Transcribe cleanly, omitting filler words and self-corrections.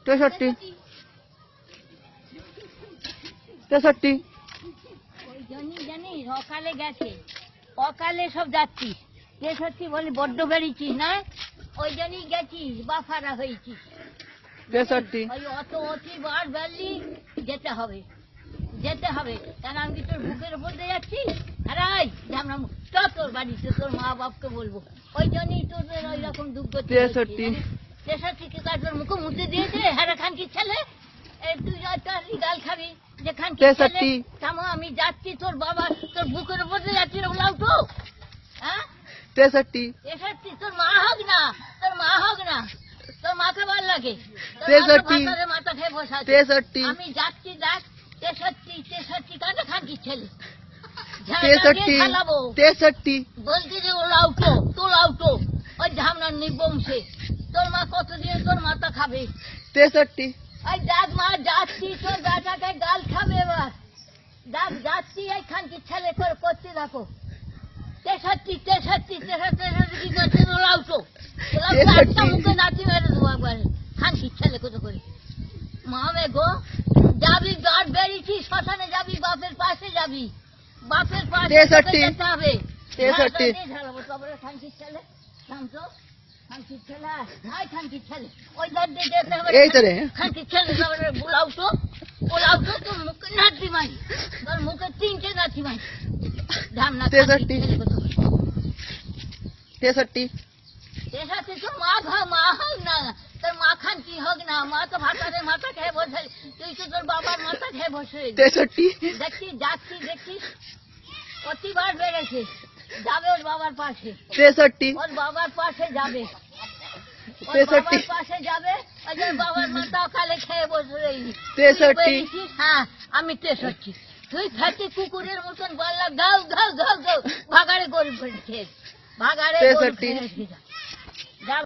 63 63 ওই জন্যই জানিস অকালে গেছে, অকালে সব যাচ্ছিস। 63 বলে বড্ড বেরিয়েছিস না, ওই জন্যই গেছিস, বাফারা হয়েছিস। 63 ওই অত অতিবার বেরলি, যেতে হবে, যেতে হবে। কেন আমি কি তোর বুকের উপর দিয়ে যাচ্ছি? হারাই আমরা তোর বাড়িতে তোর মা বাপকে বলবো। ওই জন্যই তোদের ওই রকম দুঃখ। 63 63 কে কাজ তোর মুখে মুতে দিয়েছে। হ্যাঁ খানকির ছেলে, তুই গাল খাবি যে খানকির ছেলে। 63 থামো, আমি যাচ্ছি, তোর বাবা তোর বুকের উপর দিয়ে যাচ্ছি, ওলাও তো। হ্যাঁ 63 63 তোর মা হোক না, তোর মা হোক না, তোর মাকে ভাল লাগে। 63 মাথা খেয়ে বসা। 63 আমি যাচ্ছি, দেখ 63 কাজে খানকির ছেলে। 63 বলছি যে ওলাও তো, তোলাও তো, ওই ঝামনার নিবংশে তোর মা কতদিন তোর মাথা খাবে। 63 ওই দেখ মা, যাচ্ছি, তোর বেটাকে গাল খাবে এবার। দেখ যাচ্ছি, এই খানকির ছেলে করে করতে দেখো। 63 কি করছে? ওলাও তো, একটা মুখে নাচি মেরে দেবো একবারে। খানকির ছেলে কত করে মা মে গো। যাবি, গাড় বেরিয়েছি, শ্মশানে যাবি, বাপের পাশে যাবি, বাপের পাশে যেতে হবে। 63 ঝাড়াবো তারপরে খানকির ছেলে। শান্ত খানকির ছেলে, হাই খানকির ছেলে, ওই ধার দিয়ে যেতে হবে। এই তো রে খানকির ছেলে তারপরে বোলাও তো, ওলাও তো, তোর মুখে নাচি মাই, তোর মুখে 3টে নাচি মাই। ধামনা 63 তোর মা মা হোক না, তোর মা খানকি হোক না, মা তো ভাতারের মাথা খেয়ে বসে, তুই তো তোর বাবার মাথা খেয়ে বসে। 63 দেখছিস, যাচ্ছিস, দেখছিস প্রতিবার বেড়েছে, যাবে ওর বাবার পাশে, 63 ওর বাবার পাশে যাবে, ওর 63 বাবার পাশে যাবে। ওই জন্য বাবার মাথা অকালে খেয়ে বসে রইলি। 63 হ্যাঁ আমি 63। তুই খাচ্ছি কুকুরের মতন বললা গাও গাও গাও গাও, ভাগাড়ে গরু ফেলছে, ভাগাড়ে গরু 63 ফেলছে।